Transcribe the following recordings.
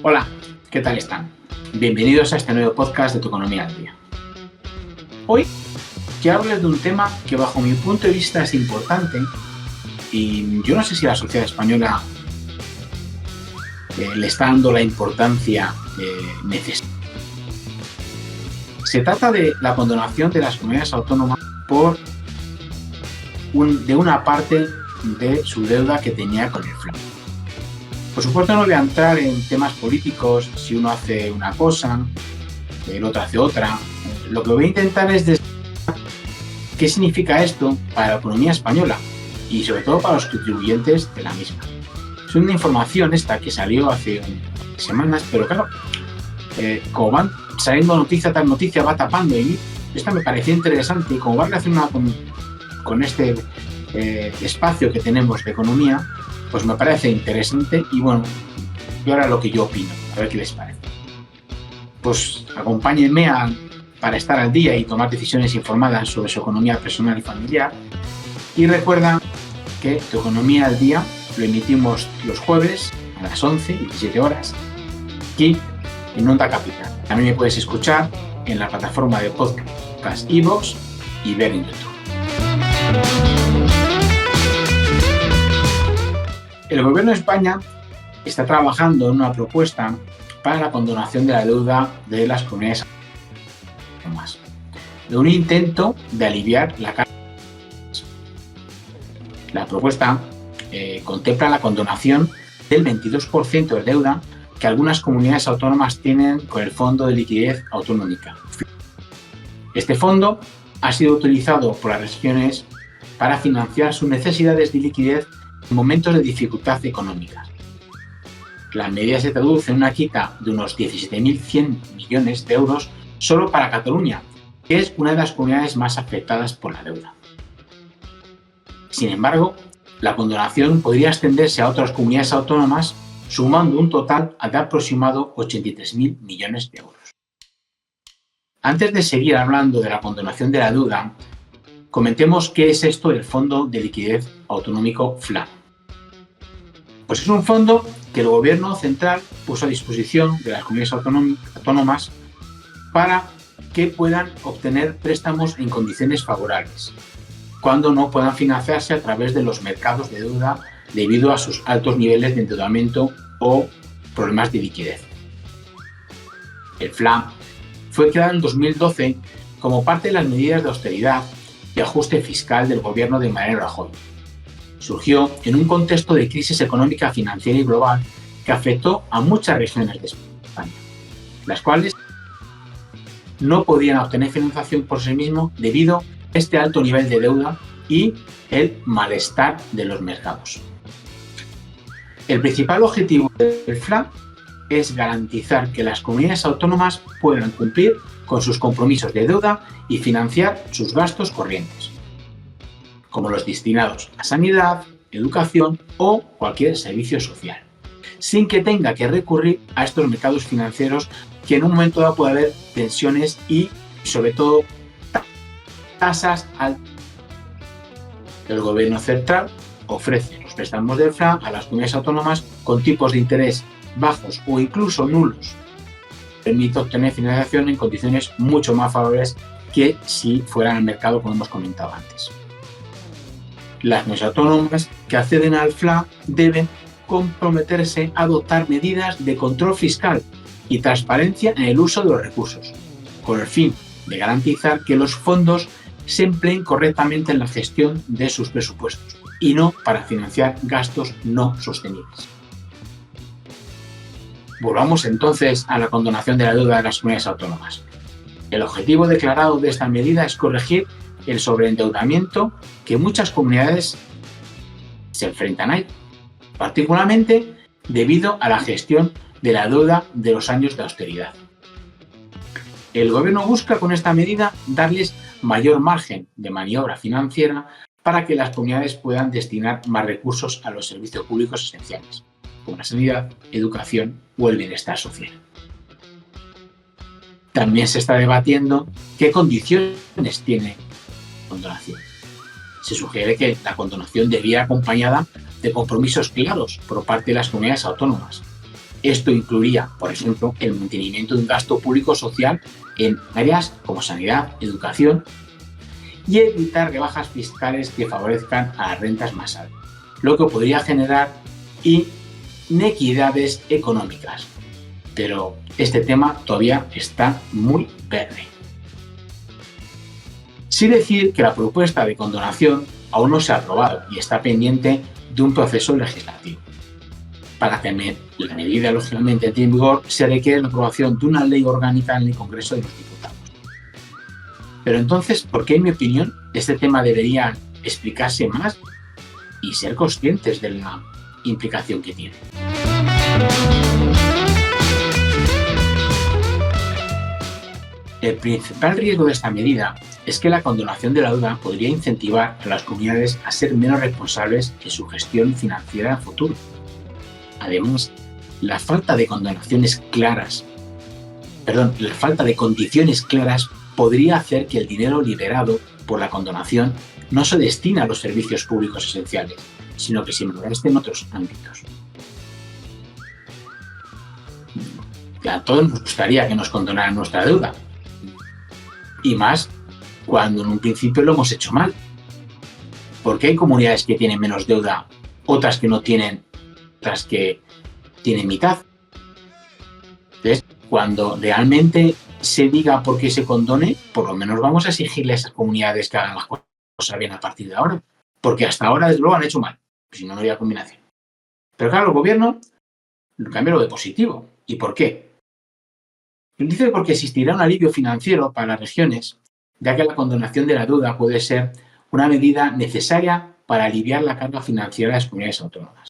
Hola, ¿qué tal están? Bienvenidos a este nuevo podcast de Tu Economía al Día. Hoy quiero hablarles de un tema que bajo mi punto de vista es importante y yo no sé si la sociedad española le está dando la importancia necesaria. Se trata de la condonación de las comunidades autónomas de una parte de su deuda que tenía con el FLA. Por supuesto no voy a entrar en temas políticos, si uno hace una cosa, el otro hace otra. Lo que voy a intentar es decir qué significa esto para la economía española y sobre todo para los contribuyentes de la misma. Es una información esta que salió hace semanas, pero claro, como van saliendo noticia tras noticia, va tapando, y esta me pareció interesante, y como va relacionada con este espacio que tenemos de economía, pues me parece interesante y bueno, y ahora lo que yo opino, a ver qué les parece. Pues acompáñenme para estar al día y tomar decisiones informadas sobre su economía personal y familiar. Y recuerda que Tu Economía al Día lo emitimos los jueves a las 11 y 17 horas aquí en Onda Capital. También me puedes escuchar en la plataforma de podcast iVoox y ver en YouTube. El Gobierno de España está trabajando en una propuesta para la condonación de la deuda de las comunidades autónomas, de un intento de aliviar la carga. La propuesta contempla la condonación del 22% de deuda que algunas comunidades autónomas tienen con el Fondo de Liquidez Autonómica. Este fondo ha sido utilizado por las regiones para financiar sus necesidades de liquidez en momentos de dificultad económica. La medida se traduce en una quita de unos 17.100 millones de euros solo para Cataluña, que es una de las comunidades más afectadas por la deuda. Sin embargo, la condonación podría extenderse a otras comunidades autónomas, sumando un total de aproximado 83.000 millones de euros. Antes de seguir hablando de la condonación de la deuda, comentemos qué es esto del Fondo de Liquidez Autonómico FLA. Pues es un fondo que el Gobierno central puso a disposición de las comunidades autónomas para que puedan obtener préstamos en condiciones favorables, cuando no puedan financiarse a través de los mercados de deuda debido a sus altos niveles de endeudamiento o problemas de liquidez. El FLA fue creado en 2012 como parte de las medidas de austeridad y ajuste fiscal del gobierno de Mariano Rajoy. Surgió en un contexto de crisis económica, financiera y global que afectó a muchas regiones de España, las cuales no podían obtener financiación por sí mismos debido a este alto nivel de deuda y el malestar de los mercados. El principal objetivo del FLA es garantizar que las comunidades autónomas puedan cumplir con sus compromisos de deuda y financiar sus gastos corrientes, como los destinados a sanidad, educación o cualquier servicio social, sin que tenga que recurrir a estos mercados financieros que en un momento dado puede haber tensiones y, sobre todo, tasas altas. El Gobierno central ofrece los préstamos del FLA a las comunidades autónomas con tipos de interés bajos o incluso nulos. Permite obtener financiación en condiciones mucho más favorables que si fueran al mercado, como hemos comentado antes. Las comunidades autónomas que acceden al FLA deben comprometerse a adoptar medidas de control fiscal y transparencia en el uso de los recursos, con el fin de garantizar que los fondos se empleen correctamente en la gestión de sus presupuestos y no para financiar gastos no sostenibles. Volvamos entonces a la condonación de la deuda de las comunidades autónomas. El objetivo declarado de esta medida es corregir el sobreendeudamiento que muchas comunidades se enfrentan a él, particularmente debido a la gestión de la deuda de los años de austeridad. El Gobierno busca con esta medida darles mayor margen de maniobra financiera para que las comunidades puedan destinar más recursos a los servicios públicos esenciales, como la sanidad, educación o el bienestar social. También se está debatiendo qué condiciones tiene la condonación. Se sugiere que la condonación debía ir acompañada de compromisos claros por parte de las comunidades autónomas, Esto incluiría, por ejemplo, el mantenimiento de un gasto público social en áreas como sanidad, educación y evitar rebajas fiscales que favorezcan a las rentas más altas, lo que podría generar inequidades económicas. Pero este tema todavía está muy verde. Sí decir que la propuesta de condonación aún no se ha aprobado y está pendiente de un proceso legislativo. Para que la medida lógicamente entre en vigor, se requiere la aprobación de una ley orgánica en el Congreso de los Diputados. Pero entonces, ¿por qué, en mi opinión, este tema debería explicarse más y ser conscientes de la implicación que tiene? El principal riesgo de esta medida es que la condonación de la deuda podría incentivar a las comunidades a ser menos responsables en su gestión financiera en el futuro. Además, la falta de condiciones claras podría hacer que el dinero liberado por la condonación no se destine a los servicios públicos esenciales, sino que se malgaste en otros ámbitos. A todos nos gustaría que nos condonaran nuestra deuda, y más cuando en un principio lo hemos hecho mal. Porque hay comunidades que tienen menos deuda, otras que no tienen, otras que tienen mitad. Entonces, cuando realmente se diga por qué se condone, por lo menos vamos a exigirle a esas comunidades que hagan las cosas bien a partir de ahora. Porque hasta ahora, desde luego, han hecho mal. Si no, no había combinación. Pero claro, el gobierno cambia lo de positivo. ¿Y por qué? Dice porque existirá un alivio financiero para las regiones, ya que la condonación de la deuda puede ser una medida necesaria para aliviar la carga financiera de las comunidades autónomas.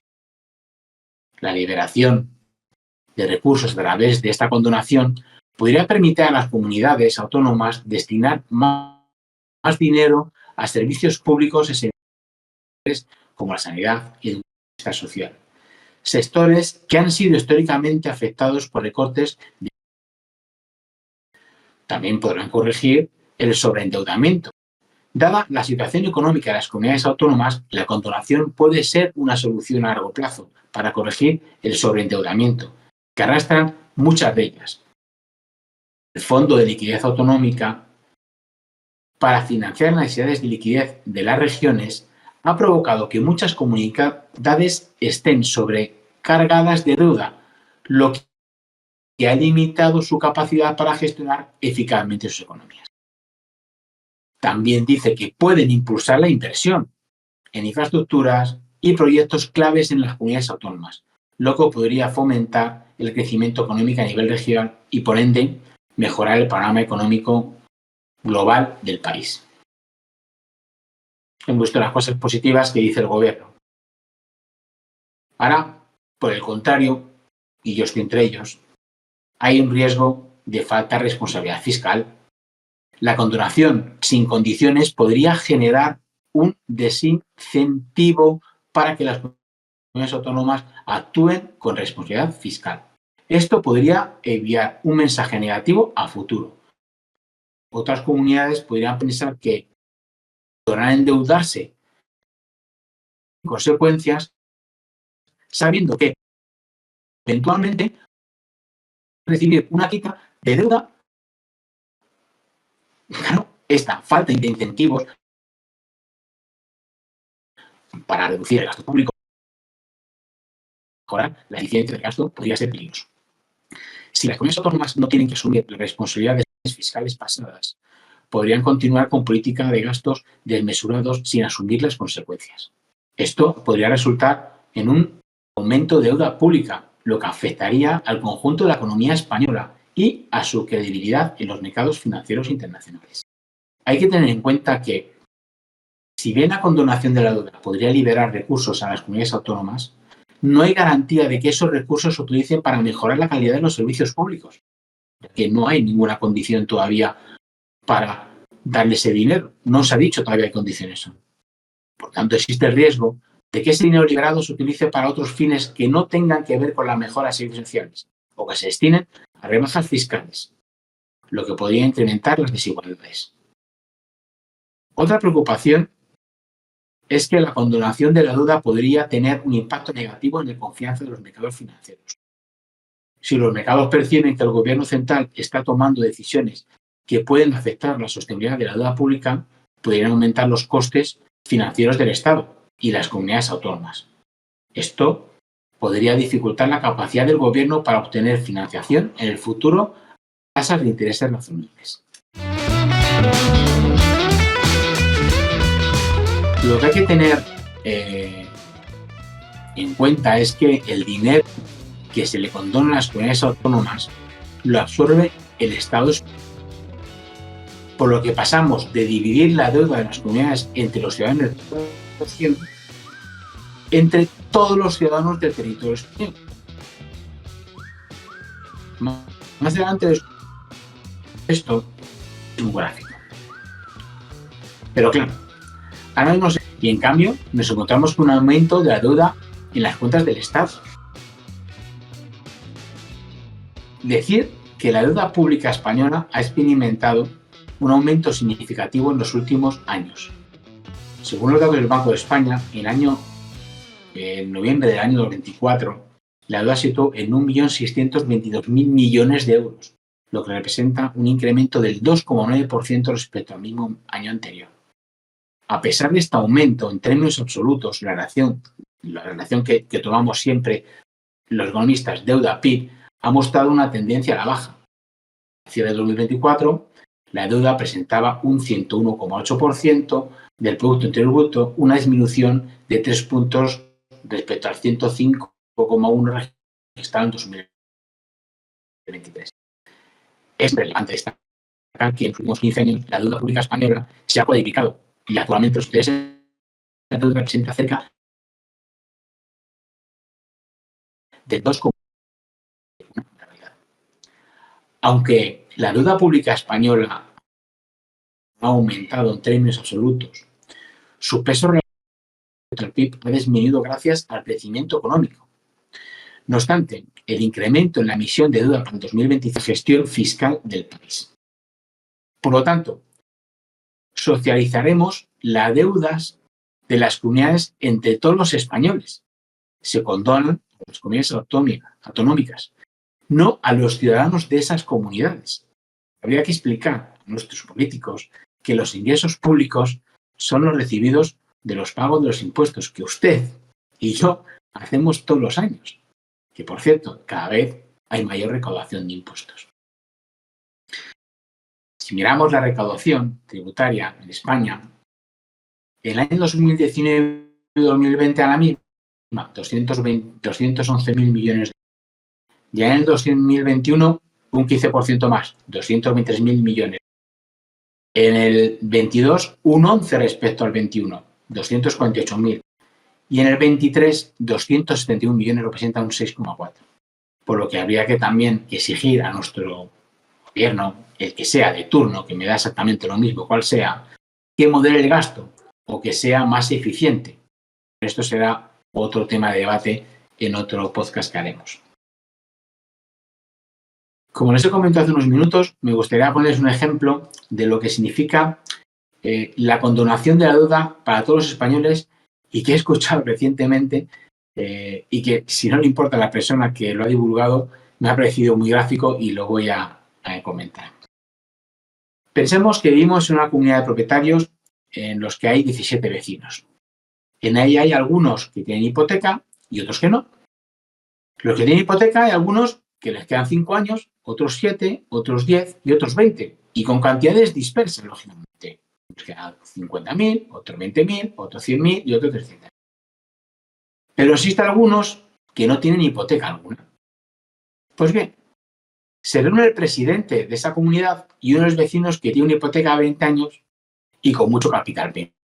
La liberación de recursos a través de esta condonación podría permitir a las comunidades autónomas destinar más dinero a servicios públicos esenciales como la sanidad y la educación social, sectores que han sido históricamente afectados por recortes. También podrán corregir el sobreendeudamiento. Dada la situación económica de las comunidades autónomas, la condonación puede ser una solución a largo plazo para corregir el sobreendeudamiento, que arrastran muchas de ellas. El Fondo de Liquidez Autonómica, para financiar las necesidades de liquidez de las regiones, ha provocado que muchas comunidades estén sobrecargadas de deuda, lo que ha limitado su capacidad para gestionar eficazmente sus economías. También dice que pueden impulsar la inversión en infraestructuras y proyectos claves en las comunidades autónomas, lo que podría fomentar el crecimiento económico a nivel regional y, por ende, mejorar el panorama económico global del país. Hemos visto las cosas positivas que dice el gobierno. Ahora, por el contrario, y yo estoy entre ellos, hay un riesgo de falta de responsabilidad fiscal. La condonación sin condiciones podría generar un desincentivo para que las comunidades autónomas actúen con responsabilidad fiscal. Esto podría enviar un mensaje negativo a futuro. Otras comunidades podrían pensar que podrán endeudarse sin consecuencias, sabiendo que eventualmente recibir una quita de deuda. Claro, esta falta de incentivos para reducir el gasto público, mejorar la eficiencia del gasto, podría ser peligroso. Si las comunidades autónomas no tienen que asumir las responsabilidades fiscales pasadas, podrían continuar con política de gastos desmesurados sin asumir las consecuencias. Esto podría resultar en un aumento de deuda pública, lo que afectaría al conjunto de la economía española y a su credibilidad en los mercados financieros internacionales. Hay que tener en cuenta que, si bien la condonación de la deuda podría liberar recursos a las comunidades autónomas, no hay garantía de que esos recursos se utilicen para mejorar la calidad de los servicios públicos, que no hay ninguna condición todavía para darle ese dinero. No se ha dicho todavía qué condiciones son. Por tanto, existe el riesgo de que ese dinero liberado se utilice para otros fines que no tengan que ver con la mejora de servicios esenciales o que se destinen a rebajas fiscales, lo que podría incrementar las desigualdades. Otra preocupación es que la condonación de la deuda podría tener un impacto negativo en la confianza de los mercados financieros. Si los mercados perciben que el gobierno central está tomando decisiones que pueden afectar la sostenibilidad de la deuda pública, podrían aumentar los costes financieros del Estado y las comunidades autónomas. Esto podría dificultar la capacidad del gobierno para obtener financiación en el futuro a tasas de intereses razonables. Lo que hay que tener en cuenta es que el dinero que se le condona a las comunidades autónomas lo absorbe el Estado, por lo que pasamos de dividir la deuda de las comunidades entre los ciudadanos entre todos los ciudadanos del territorio español. Más adelante de esto es un gráfico. Pero claro, ahora mismo y en cambio nos encontramos con un aumento de la deuda en las cuentas del Estado. Decir que la deuda pública española ha experimentado un aumento significativo en los últimos años. Según los datos del Banco de España, en noviembre del año 2024, la deuda se situó en 1.622.000 millones de euros, lo que representa un incremento del 2,9% respecto al mismo año anterior. A pesar de este aumento en términos absolutos, la relación que tomamos siempre los economistas deuda-PIB ha mostrado una tendencia a la baja. A cierre de 2024, la deuda presentaba un 101,8% del Producto Interior Bruto, una disminución de 3 puntos respecto al 105,1% registrado en 2023. Es relevante destacar que en los últimos 15 años la deuda pública española se ha cuadriplicado y actualmente los intereses de la deuda representa cerca de 2,1%. Aunque la deuda pública española ha aumentado en términos absolutos, su peso respecto al PIB ha disminuido gracias al crecimiento económico. No obstante, el incremento en la emisión de deuda para el 2025 es la gestión fiscal del país. Por lo tanto, socializaremos las deudas de las comunidades entre todos los españoles. Se condonan a las comunidades autonómicas, no a los ciudadanos de esas comunidades. Habría que explicar a nuestros políticos que los ingresos públicos son los recibidos de los pagos de los impuestos que usted y yo hacemos todos los años. Que, por cierto, cada vez hay mayor recaudación de impuestos. Si miramos la recaudación tributaria en España, en el año 2019 y 2020 a la misma, 211.000 millones de euros. Ya en el 2021, un 15% más, 223.000 millones. En el 22, un 11 respecto al 21, 248.000. Y en el 23, 271 millones, representa un 6,4%. Por lo que habría que también exigir a nuestro gobierno, el que sea de turno, que me da exactamente lo mismo cuál sea, que modere el gasto o que sea más eficiente. Esto será otro tema de debate en otro podcast que haremos. Como les he comentado hace unos minutos, me gustaría ponerles un ejemplo de lo que significa la condonación de la deuda para todos los españoles y que he escuchado recientemente y que, si no le importa a la persona que lo ha divulgado, me ha parecido muy gráfico y lo voy a comentar. Pensemos que vivimos en una comunidad de propietarios en los que hay 17 vecinos. En ella hay algunos que tienen hipoteca y otros que no. Los que tienen hipoteca hay algunos que les quedan 5 años, otros 7, otros 10 y otros 20. Y con cantidades dispersas, lógicamente. Les quedan 50.000, otros 20.000, otros 100.000 y otros 300.000. Pero existen algunos que no tienen hipoteca alguna. Pues bien, se reúne el presidente de esa comunidad y unos vecinos que tienen una hipoteca de 20 años y con mucho capital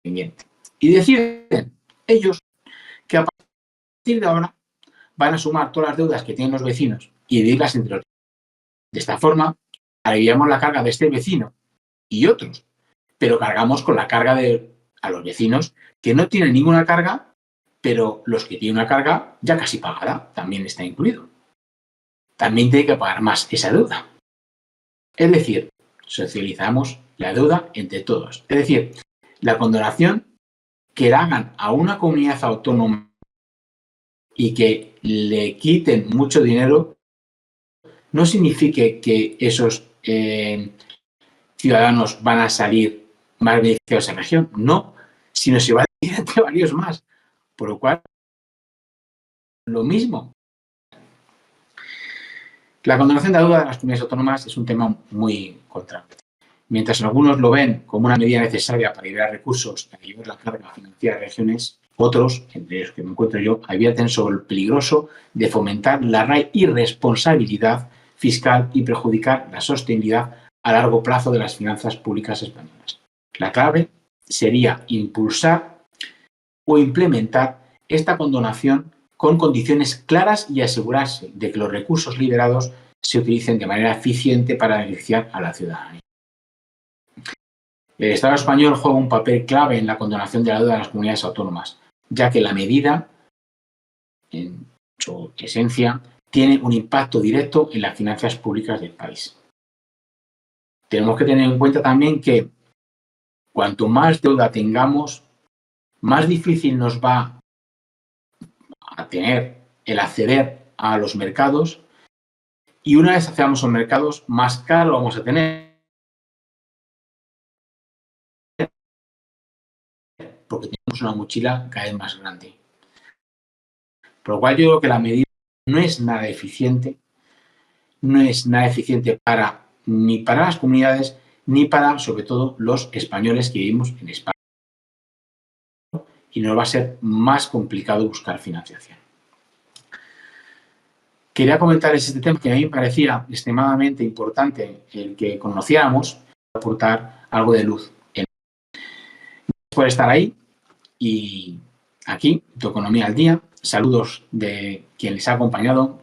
pendiente. Y deciden ellos que a partir de ahora van a sumar todas las deudas que tienen los vecinos y dividirlas entre los. De esta forma, aliviamos la carga de este vecino y otros, pero cargamos con la carga a los vecinos que no tienen ninguna carga, pero los que tienen una carga ya casi pagada, también está incluido. También tiene que pagar más esa deuda. Es decir, socializamos la deuda entre todos. Es decir, la condonación que la hagan a una comunidad autónoma y que le quiten mucho dinero no signifique que esos ciudadanos van a salir más beneficiados de esa región, no, sino se va a dividir entre varios más, por lo cual lo mismo. La condonación de la deuda de las comunidades autónomas es un tema muy contrario. Mientras algunos lo ven como una medida necesaria para liberar recursos y aliviar la carga financiera de regiones, otros, entre los que me encuentro yo, advierten sobre el peligroso de fomentar la irresponsabilidad fiscal y perjudicar la sostenibilidad a largo plazo de las finanzas públicas españolas. La clave sería impulsar o implementar esta condonación con condiciones claras y asegurarse de que los recursos liberados se utilicen de manera eficiente para beneficiar a la ciudadanía. El Estado español juega un papel clave en la condonación de la deuda de las comunidades autónomas, ya que la medida, en su esencia, tiene un impacto directo en las finanzas públicas del país. Tenemos que tener en cuenta también que cuanto más deuda tengamos, más difícil nos va a tener el acceder a los mercados, y una vez accedamos a los mercados, más caro lo vamos a tener, porque tenemos una mochila cada vez más grande. Por lo cual yo creo que la medida no es nada eficiente, ni para las comunidades, ni para, sobre todo, los españoles que vivimos en España. Y nos va a ser más complicado buscar financiación. Quería comentarles este tema que a mí me parecía extremadamente importante el que conociéramos, para aportar algo de luz. Gracias por estar ahí y aquí, Tu Economía al Día. Saludos de quien les ha acompañado.